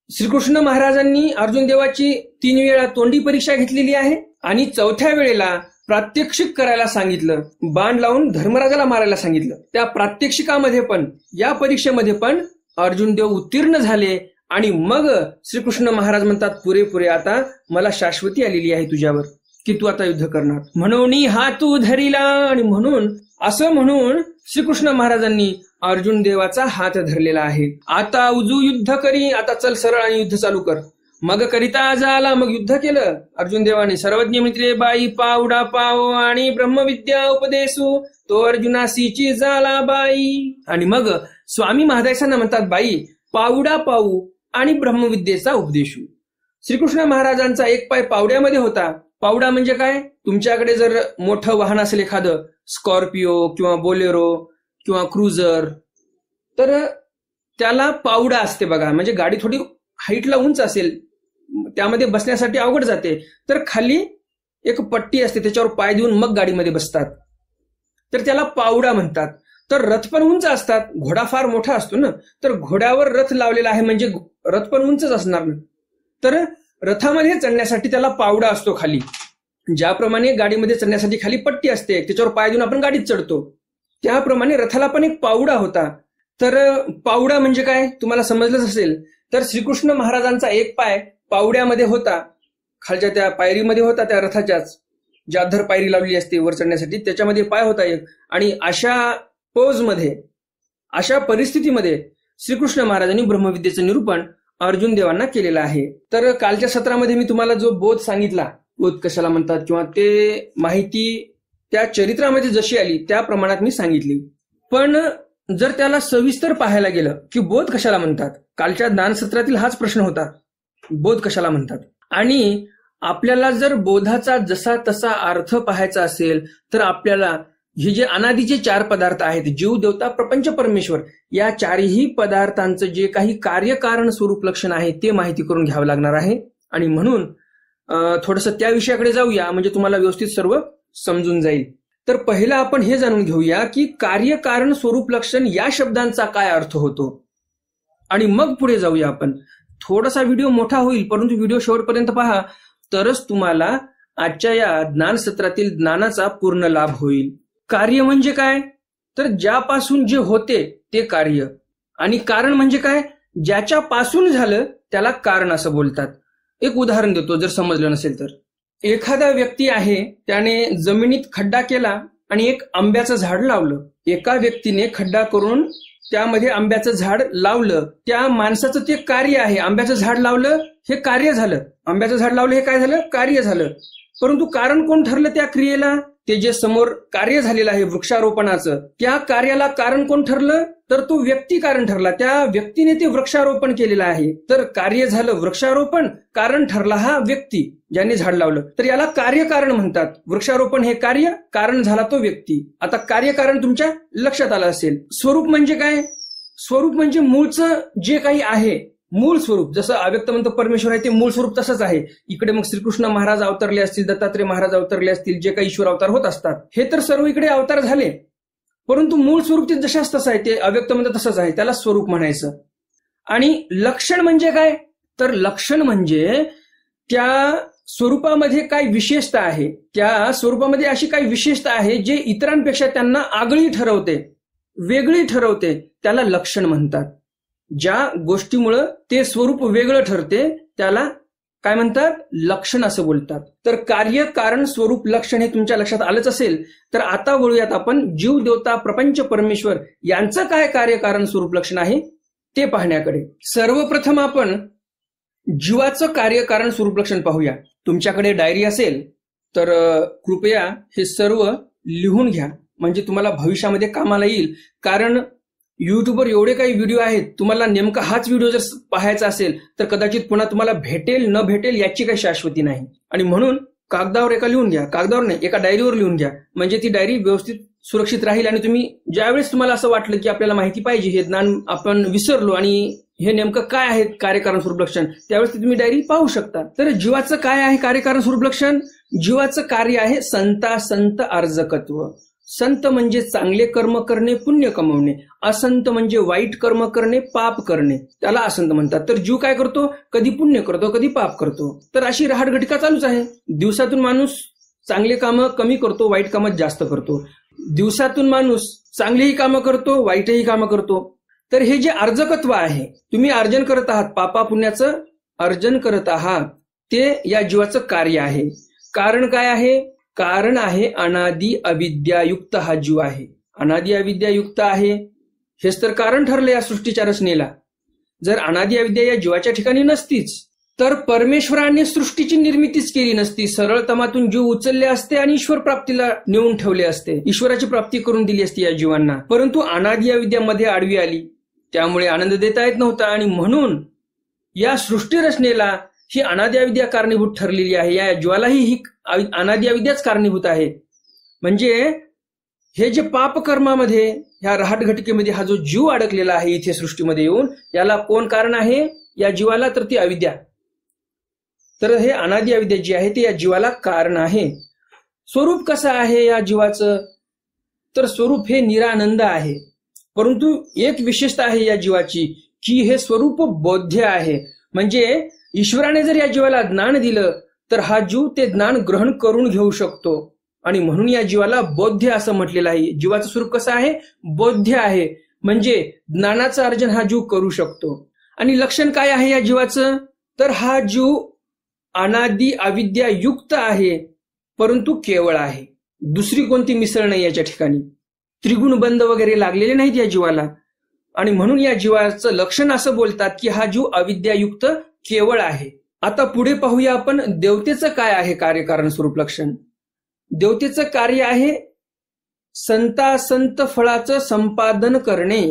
श्रीकृष्ण महाराजांनी अर्जुन देवाची 3 वेळा तोंडी परीक्षा घेतलेली आहे आणि 4थ्या वेळेला प्रात्यक्षिक करायला सांगितलं, बाण लावून धर्मराजाला मारायला सांगितलं. त्या प्रात्यक्षिकामध्ये पण या परीक्षेमध्ये पण अर्जुन देव उत्तीर्ण झाले. आणि मग श्रीकृष्ण महाराज म्हणतात पुरेपुरे आता मला शाश्वती आलेली आहे तुझ्यावर की तू आता युद्ध करणार, म्हणून हा तू धरिला. आणि असं म्हणून श्रीकृष्ण महाराजांनी अर्जुन देवाचा हात धरलेला आहे. आता उजू युद्ध करी, आता चल सरळ आणि युद्ध चालू कर. मग करिता झाला, मग युद्ध केलं अर्जुन देवाने. सर्वज्ञ मित्रे बाई पावडा पाव आणि ब्रह्मविद्या उपदेसू, तो अर्जुनासीची झाला बाई. आणि मग स्वामी महाराजांना म्हणतात बाई पावडा पाऊ आणि ब्रह्मविद्येचा उपदेशू. श्रीकृष्ण महाराजांचा एक पाय पावड्यामध्ये होता, पावडा म्हणजे काय? तुमच्याकडे जर मोठं वाहन असेल एखादं स्कॉर्पिओ किंवा बोलेरो किंवा क्रुझर, तर त्याला पावडा असते बघा. म्हणजे गाडी थोडी हाईटला उंच असेल, त्यामध्ये बसण्यासाठी अवघड जाते, तर खाली एक पट्टी असते, त्याच्यावर पाय देऊन मग गाडीमध्ये बसतात, तर त्याला पावडा म्हणतात. तर रथ पण उंच असतात, घोडा फार मोठा असतो ना, तर घोड्यावर रथ लावलेला आहे म्हणजे रथ पण उंचच असणार ना. तर रथामध्ये चढण्यासाठी त्याला पावडा असतो खाली. ज्याप्रमाणे गाडीमध्ये चढण्यासाठी खाली पट्टी असते, त्याच्यावर पाय देऊन आपण गाडीत चढतो, त्याप्रमाणे रथाला पण एक पावडा होता. तर पावडा म्हणजे काय तुम्हाला समजलंच असेल. तर श्रीकृष्ण महाराजांचा एक पाय पावड्यामध्ये होता, खालच्या त्या पायरीमध्ये होता, त्या रथाच्याच ज्या अधर पायरी लावली असते वर चढण्यासाठी, त्याच्यामध्ये पाय होता एक. आणि अशा पोजमध्ये, अशा परिस्थितीमध्ये श्रीकृष्ण महाराजांनी ब्रह्मविद्येचं निरूपण अर्जुन देवांना केलेलं आहे. तर कालच्या सत्रामध्ये मी तुम्हाला जो बोध सांगितला, बोध कशाला म्हणतात किंवा ते माहिती त्या चरित्रामध्ये जशी आली त्या प्रमाणात मी सांगितली. पण जर त्याला सविस्तर पाहायला गेलं की बोध कशाला म्हणतात, कालच्या ज्ञानसत्रातील हाच प्रश्न होता, बोध कशाला म्हणतात. आणि आपल्याला जर बोधाचा जसा तसा अर्थ पाहायचा असेल तर आपल्याला हे जे अनादीचे 4 पदार्थ आहेत, जीव, देवता, प्रपंच, परमेश्वर, या 4ही पदार्थांचं जे काही कार्यकारण स्वरूप लक्षण आहे ते माहिती करून घ्यावं लागणार आहे. आणि म्हणून थोडंसं त्या विषयाकडे जाऊया, म्हणजे तुम्हाला व्यवस्थित सर्व समजून जाईल. तर पहिलं आपण हे जाणून घेऊया की कार्यकारण स्वरूप लक्षण या शब्दांचा काय अर्थ होतो, आणि मग पुढे जाऊया आपण. थोडासा व्हिडिओ मोठा होईल, परंतु व्हिडिओ शेवटपर्यंत पहा, तरच तुम्हाला आजच्या या ज्ञानसत्रातील ज्ञानाचा पूर्ण लाभ होईल. कार्य म्हणजे काय? तर ज्यापासून जे होते ते कार्य. आणि कारण म्हणजे काय? ज्याच्यापासून झालं त्याला कारण असं बोलतात. एक उदाहरण देतो जर समजलं नसेल तर. एखादा व्यक्ती आहे, त्याने जमिनीत खड्डा केला आणि एक आंब्याचं झाड लावलं. एका व्यक्तीने खड्डा करून त्यामध्ये आंब्याचं झाड लावलं, त्या माणसाचं ते कार्य आहे. आंब्याचं झाड लावलं हे कार्य झालं, आंब्याचं झाड लावलं हे काय झालं? कार्य झालं. परंतु कारण कोण ठरलं त्या क्रियेला? ते जे समोर कार्य झालेलं आहे वृक्षारोपणाचं, त्या कार्याला कारण कोण ठरलं? तर तो व्यक्ती कारण ठरला. त्या व्यक्तीने ते वृक्षारोपण केलेलं आहे. तर कार्य झालं वृक्षारोपण, कारण ठरला हा व्यक्ती ज्याने झाड लावलं. तर याला कार्यकारण म्हणतात. वृक्षारोपण हे कार्य, कारण झाला तो व्यक्ती. आता कार्यकारण तुमच्या लक्षात आलं असेल. स्वरूप म्हणजे काय? स्वरूप म्हणजे मूळचं जे काही आहे, मूळ स्वरूप. जसं अव्यक्तमंत परमेश्वर आहे ते मूळ स्वरूप तसंच आहे. इकडे मग श्रीकृष्ण महाराज अवतरले असतील, दत्तात्रय महाराज अवतरले असतील, जे काही ईश्वर अवतार होत असतात, हे तर सर्व इकडे अवतार झाले, परंतु मूळ स्वरूप ते जशाच तसं आहे, ते अव्यक्तमंत तसंच आहे, त्याला स्वरूप म्हणायचं. आणि लक्षण म्हणजे काय? तर लक्षण म्हणजे त्या स्वरूपामध्ये काय विशेषता आहे, त्या स्वरूपामध्ये अशी काही विशेषता आहे जे इतरांपेक्षा त्यांना आगळी ठरवते, वेगळी ठरवते, त्याला लक्षण म्हणतात. ज्या गोष्टीमुळं ते स्वरूप वेगळं ठरते त्याला काय म्हणतात? लक्षण असं बोलतात. तर कार्य, कारण, स्वरूप, लक्षण हे तुमच्या लक्षात आलंच असेल. तर आता वळूयात आपण जीव, देवता, प्रपंच, परमेश्वर यांचं काय कार्य, कारण, स्वरूप, लक्षण आहे ते पाहण्याकडे. सर्वप्रथम आपण जीवाचं कार्य, कारण, स्वरूप, लक्षण पाहूया. तुमच्याकडे डायरी असेल तर कृपया हे सर्व लिहून घ्या, म्हणजे तुम्हाला भविष्यामध्ये कामाला येईल. कारण युट्यूबवर एवढे काही व्हिडिओ आहेत, तुम्हाला नेमका हाच व्हिडिओ जर पाहायचा असेल तर कदाचित पुन्हा तुम्हाला भेटेल न भेटेल याची काही शाश्वती नाही. आणि म्हणून कागदावर एका लिहून घ्या, कागदावर नाही एका डायरीवर लिहून घ्या, म्हणजे ती डायरी व्यवस्थित सुरक्षित राहील. आणि तुम्ही ज्यावेळेस तुम्हाला असं वाटलं की आपल्याला माहिती पाहिजे, हे ज्ञान आपण विसरलो आणि हे नेमकं काय आहे कार्यकारण स्वरूप लक्षण, त्यावेळेस तुम्ही डायरी पाहू शकता. तर जीवाचं काय आहे कार्यकारण स्वरूप लक्षण? जीवाचं कार्य आहे संत अर्जकत्व. संत म्हणजे चांगले कर्म करणे, पुण्य कमवणे. असंत म्हणजे वाईट कर्म करणे, पाप करणे, त्याला असंत म्हणतात. तर जीव काय करतो? कधी पुण्य करतो, कधी पाप करतो. तर अशी रहाटघटिका चालूच आहे. दिवसातून माणूस चांगले कामं कमी करतो, वाईट कामं जास्त करतो. दिवसातून माणूस चांगलीही कामं करतो, वाईटही कामं करतो. तर हे जे अर्जकत्व आहे, तुम्ही अर्जन करत आहात, पापा पुण्याचं अर्जन करत आहात, ते या जीवाचं कार्य आहे. कारण काय आहे? कारण आहे अनादि अविद्यायुक्त हा जीव आहे. अनादि अविद्यायुक्त आहे, हेच तर कारण ठरलं या सृष्टीच्या रचनेला. जर अनादि अविद्या या जीवाच्या ठिकाणी नसतीच तर परमेश्वराने सृष्टीची निर्मितीच केली नसती. सरळतमातून जीव उचलले असते आणि ईश्वर प्राप्तीला नेऊन ठेवले असते, ईश्वराची प्राप्ती करून दिली असती या जीवांना. परंतु अनादि अविद्यामध्ये आडवी आली, त्यामुळे आनंद देता येत नव्हता. आणि म्हणून या सृष्टी रचनेला ही अनादि अविद्या कारणीभूत ठरलेली आहे. या जीवालाही ही अनादि अविद्याच कारणीभूत आहे. म्हणजे हे जे पापकर्मामध्ये, ह्या रहाटघटकेमध्ये हा जो जीव अडकलेला आहे इथे सृष्टीमध्ये येऊन, याला कोण कारण आहे या जीवाला? तर ती अविद्या. तर हे अनादि अविद्या जी आहे ती या जीवाला कारण आहे. स्वरूप कसं आहे या जीवाचं? तर स्वरूप हे निरानंद आहे. परंतु एक विशेषता आहे या जीवाची की हे स्वरूप बोध्य आहे. म्हणजे ईश्वराने जर या जीवाला ज्ञान दिलं तर हा जीव ते ज्ञान ग्रहण करून घेऊ शकतो. आणि म्हणून या जीवाला बोध्य असं म्हटलेलं आहे. जीवाचं स्वरूप कसं आहे? बोध्य आहे. म्हणजे ज्ञानाचं अर्जन हा जीव करू शकतो. आणि लक्षण काय आहे या जीवाचं? तर हा जीव अनादि अविद्या युक्त आहे, परंतु केवळ आहे. दुसरी कोणती मिसळ नाही याच्या ठिकाणी. त्रिगुण बंध वगैरे लागलेले नाहीत या जीवाला. आणि म्हणून या जीवाचं लक्षण असं बोलतात की हा जीव अविद्यायुक्त केवळ आहे. आता पुढे पाहूया आपण देवतेचं काय आहे कार्यकारण स्वरूप लक्षण. देवतेचं कार्य आहे संतासंत फळाचं संपादन करणे.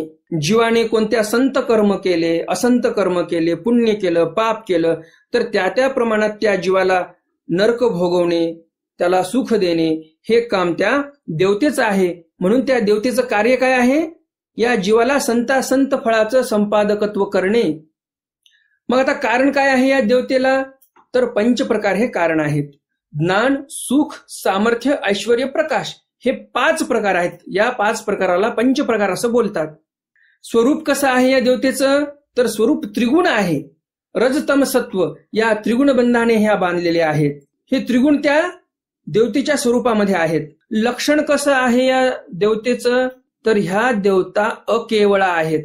जीवाने कोणत्या संत कर्म केले, असंत कर्म केले, पुण्य केलं, पाप केलं, तर त्या प्रमाणात त्या जीवाला नरक भोगवणे, त्याला सुख देणे, हे काम त्या देवतेचं आहे. म्हणून त्या देवतेचं कार्य काय आहे? या जीवाला संतासंत फळाचं संपादकत्व करणे. मग आता कारण काय आहे या देवतेला? तर पंचप्रकार हे कारण आहेत. ज्ञान, सुख, सामर्थ्य, ऐश्वर्य, प्रकाश, हे 5 प्रकार आहेत. या 5 प्रकाराला पंचप्रकार असं बोलतात. स्वरूप कसं आहे या देवतेचं? तर स्वरूप त्रिगुण आहे. रजतम सत्व या त्रिगुण बंधाने ह्या बांधलेले आहेत. हे त्रिगुण त्या देवतेच्या स्वरूपामध्ये आहेत. लक्षण कसं आहे या देवतेचं? तर ह्या देवता अकेवळ आहेत.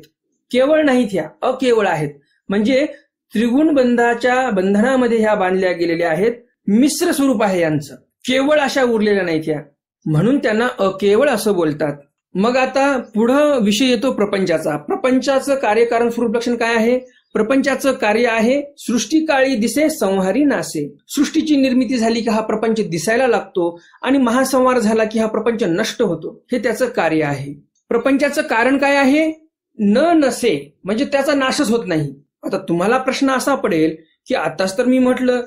केवळ नाहीत, ह्या अकेवळ आहेत. म्हणजे त्रिगुण बंधाच्या बंधनामध्ये ह्या बांधल्या गेलेल्या आहेत. मिश्र स्वरूप आहे यांचं, केवळ अशा उरलेल्या नाहीत ह्या. म्हणून त्यांना अकेवळ असं बोलतात. मग आता पुढं विषय येतो प्रपंचाचा. प्रपंचाचं कार्यकारण स्वरूप लक्षण काय आहे? प्रपंचाचं कार्य आहे सृष्टी काळी दिसे संहारी नासे. सृष्टीची निर्मिती झाली की हा प्रपंच दिसायला लागतो आणि महासंहार झाला की हा प्रपंच नष्ट होतो. हे त्याचं कार्य आहे. प्रपंचाचं कारण काय आहे? न नसे, म्हणजे त्याचा नाशच होत नाही. आता तुम्हाला प्रश्न असा पडेल की आताच तर मी म्हटलं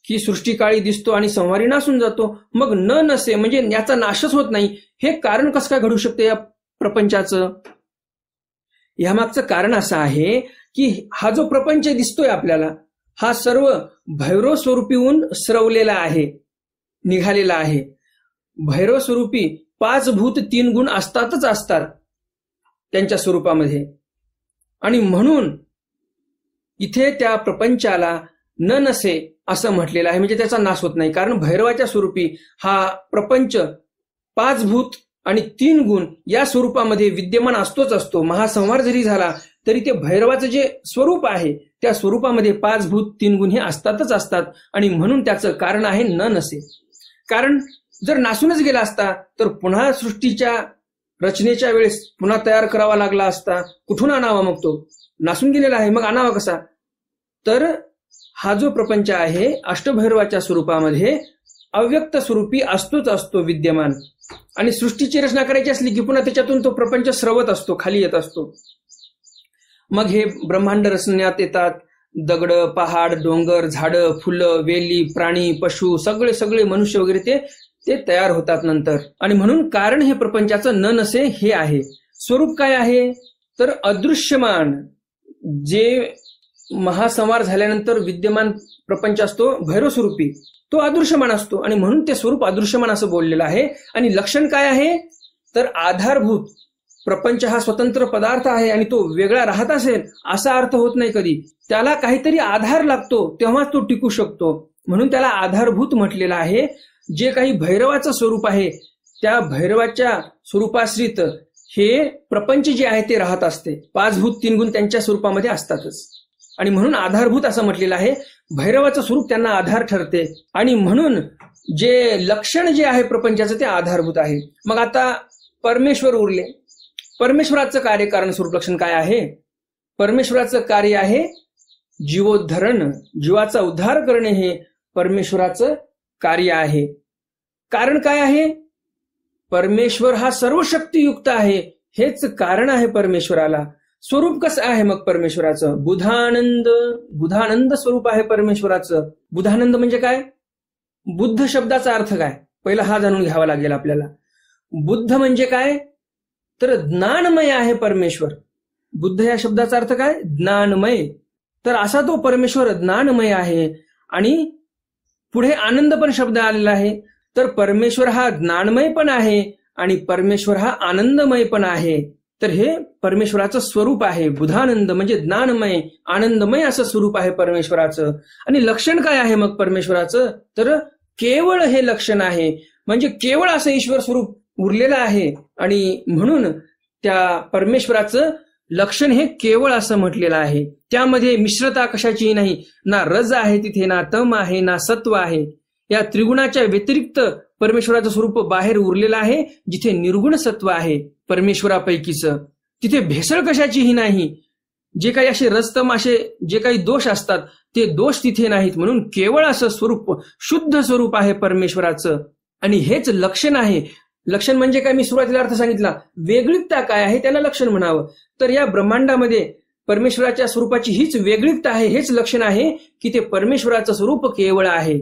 की सृष्टी काळी दिसतो आणि संहारी नासून जातो, मग न नसे म्हणजे याचा नाशच होत नाही, हे कारण कसं काय घडू शकते या प्रपंचाचं? यामागचं कारण असं आहे की हा जो प्रपंच दिसतोय आपल्याला, हा सर्व भैरव स्वरूपीहून स्रवलेला आहे, निघालेला आहे. भैरव स्वरूपी 5 भूत 3 गुण असतातच असतात त्यांच्या स्वरूपामध्ये. आणि म्हणून इथे त्या प्रपंचाला न नसे असं म्हटलेलं आहे. म्हणजे त्याचा नाश होत नाही. कारण भैरवाच्या स्वरूपी हा प्रपंच 5 भूत आणि 3 गुण या स्वरूपामध्ये विद्यमान असतोच असतो. महासंहार जरी झाला तरी ते भैरवाचं जे स्वरूप आहे त्या स्वरूपामध्ये 5 भूत 3 गुण हे असतातच असतात. आणि म्हणून त्याचं कारण आहे न नसे. कारण जर नासूनच गेला असता तर पुन्हा सृष्टीच्या रचनेच्या वेळेस पुन्हा तयार करावा लागला असता. कुठून आणावा मग? तो नासून गेलेला आहे, मग आणावा कसा? तर हा जो प्रपंच आहे अष्टभैरवाच्या स्वरूपामध्ये अव्यक्त स्वरूपी असतोच असतो विद्यमान. आणि सृष्टीची रचना करायची असली की पुन्हा त्याच्यातून तो प्रपंच स्रवत असतो, खाली येत असतो. मग हे ब्रह्मांड रचण्यात येतात. दगड, पहाड, डोंगर, झाडं, फुलं, वेली, प्राणी, पशु, सगळे सगळे मनुष्य वगैरे ते तयार होतात नंतर. आणि म्हणून कारण हे प्रपंचाचं न नसे हे आहे. स्वरूप काय आहे? तर अदृश्यमान, जे महासंहार झाल्यानंतर विद्यमान प्रपंच असतो भैरव स्वरूपी, तो अदृश्यमान असतो. आणि म्हणून ते स्वरूप अदृश्यमान असं बोललेलं आहे. आणि लक्षण काय आहे? तर आधारभूत. प्रपंच हा स्वतंत्र पदार्थ आहे आणि तो वेगळा राहत असेल असा अर्थ होत नाही कधी. त्याला काहीतरी आधार लागतो तेव्हाच तो टिकू शकतो. म्हणून त्याला आधारभूत म्हटलेलं आहे. जे काही भैरवाचं स्वरूप आहे त्या भैरवाच्या स्वरूपाश्रित हे प्रपंच जे आहे ते राहत असते. 5 भूत 3 गुण त्यांच्या स्वरूपामध्ये असतातच. आणि म्हणून आधारभूत असं म्हटलेलं आहे. भैरवाचं स्वरूप त्यांना आधार ठरते. आणि म्हणून जे लक्षण जे आहे प्रपंचाचं ते आधारभूत आहे. मग आता परमेश्वर उरले. परमेश्वराचं कार्यकारण स्वरूप लक्षण काय आहे? परमेश्वराचं कार्य आहे जीवोद्धरण. जीवाचा उद्धार करणे हे परमेश्वराचं कार्य आहे. कारण काय आहे? परमेश्वर हा सर्व शक्तियुक्त आहे, हेच कारण आहे परमेश्वराला. स्वरूप कसं आहे मग परमेश्वराचं? बुधानंद स्वरूप आहे परमेश्वराचं. बुधानंद म्हणजे काय? बुद्ध शब्दाचा अर्थ काय? पहिला हा जाणून घ्यावा लागेल आपल्याला. बुद्ध म्हणजे काय? तर ज्ञानमय आहे परमेश्वर. बुद्ध या शब्दाचा अर्थ काय? ज्ञानमय. तर असा तो परमेश्वर ज्ञानमय आहे. आणि पुढे आनंद पण शब्द आलेला आहे. तर परमेश्वर हा ज्ञानमय पण आहे आणि परमेश्वर हा आनंदमय पण आहे. तर हे परमेश्वराचं स्वरूप आहे. बुधानंद म्हणजे ज्ञानमय, आनंदमय असं स्वरूप आहे परमेश्वराचं. आणि लक्षण काय आहे मग परमेश्वराचं? तर केवळ हे लक्षण आहे. म्हणजे केवळ असं ईश्वर स्वरूप उरलेलं आहे आणि म्हणून त्या परमेश्वराचं लक्षण हे केवळ असं म्हटलेलं आहे. त्यामध्ये मिश्रता कशाचीही नाही. ना रज आहे तिथे, ना तम आहे, ना सत्व आहे. या त्रिगुणाच्या व्यतिरिक्त परमेश्वराचं स्वरूप बाहेर उरलेलं आहे. जिथे निर्गुण सत्व आहे परमेश्वरापैकीच, तिथे भेसळ कशाचीही नाही. जे काही असे रजतम असे जे काही दोष असतात ते दोष तिथे नाहीत. म्हणून केवळ असं स्वरूप, शुद्ध स्वरूप आहे परमेश्वराचं. आणि हेच लक्षण आहे. लक्षण म्हणजे काय? मी सुरुवातीला अर्थ सांगितला. वेगळीकता काय आहे त्याला लक्षण म्हणावं. तर या ब्रह्मांडामध्ये परमेश्वराच्या स्वरूपाची हीच वेगळीकता आहे. हेच लक्षण आहे की ते परमेश्वराचं स्वरूप केवळ आहे.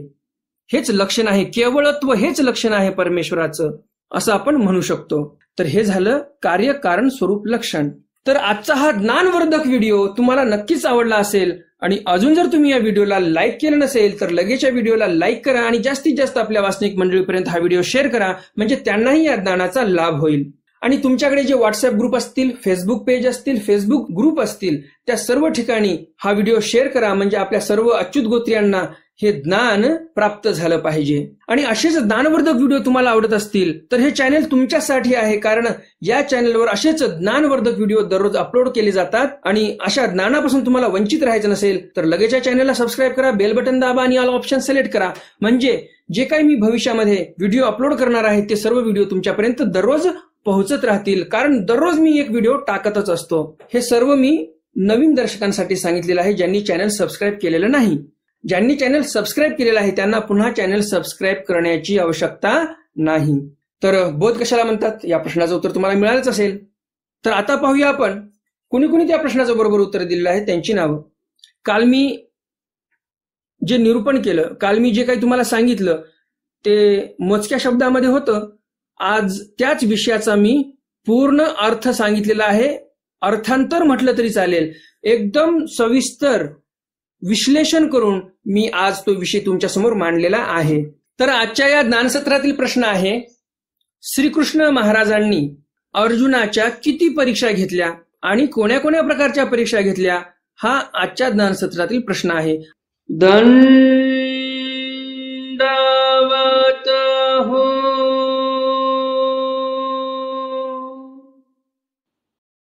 हेच लक्षण आहे. केवळत्व हेच लक्षण आहे परमेश्वराचं, असं आपण म्हणू शकतो. तर हे झालं कार्य कारण स्वरूप लक्षण. तर आजचा हा ज्ञानवर्धक व्हिडिओ तुम्हाला नक्कीच आवडला असेल. आणि अजून जर तुम्ही या व्हिडिओला लाईक केलं नसेल तर लगेच या व्हिडिओला लाईक करा आणि जास्तीत जास्त आपल्या वाचनिक मंडळीपर्यंत हा व्हिडिओ शेअर करा. म्हणजे त्यांनाही या ज्ञानाचा लाभ होईल. आणि तुमच्याकडे जे व्हॉट्सअप ग्रुप असतील, फेसबुक पेज असतील, फेसबुक ग्रुप असतील, त्या सर्व ठिकाणी हा व्हिडिओ शेअर करा. म्हणजे आपल्या सर्व अच्युत गोत्रियांना हे ज्ञान प्राप्त झालं पाहिजे. आणि असेच ज्ञानवर्धक व्हिडिओ तुम्हाला आवडत असतील तर हे चॅनल तुमच्यासाठी आहे. कारण या चॅनलवर असेच ज्ञानवर्धक व्हिडिओ दररोज अपलोड केले जातात. आणि अशा ज्ञानापासून तुम्हाला वंचित राहायचं नसेल तर लगेच या चॅनलला सबस्क्राईब करा, बेल बटन दाबा आणि ऑल ऑप्शन सिलेक्ट करा. म्हणजे जे काही मी भविष्यामध्ये व्हिडिओ अपलोड करणार आहे ते सर्व व्हिडिओ तुमच्यापर्यंत दररोज पोहोचत राहतील. कारण दररोज मी एक व्हिडिओ टाकतच असतो. हे सर्व मी नवीन दर्शकांसाठी सांगितलेलं आहे ज्यांनी चॅनल सबस्क्राईब केलेलं नाही. ज्यांनी चॅनल सबस्क्राईब केलेलं आहे त्यांना पुन्हा चॅनल सबस्क्राईब करण्याची आवश्यकता नाही. तर बोध कशाला म्हणतात या प्रश्नाचं उत्तर तुम्हाला मिळालंच असेल. तर आता पाहूया आपण कुणी कुणी त्या प्रश्नाचं बरोबर उत्तर दिलेलं आहे त्यांची नावं. काल मी जे निरूपण केलं, काल मी जे काही तुम्हाला सांगितलं ते मोजक्या शब्दामध्ये होतं. आज त्याच विषयाचा मी पूर्ण अर्थ सांगितलेला आहे. अर्थांतर म्हटलं तरी चालेल. एकदम सविस्तर विश्लेषण करून मी आज तो विषय तुमच्या समोर मांडलेला आहे. तर आजच्या या ज्ञानसत्रातील प्रश्न आहे, श्रीकृष्ण महाराजांनी अर्जुनाच्या किती परीक्षा घेतल्या आणि कोण्या कोण्या प्रकारच्या परीक्षा घेतल्या? हा आजच्या ज्ञानसत्रातील प्रश्न आहे. धन्यवाद.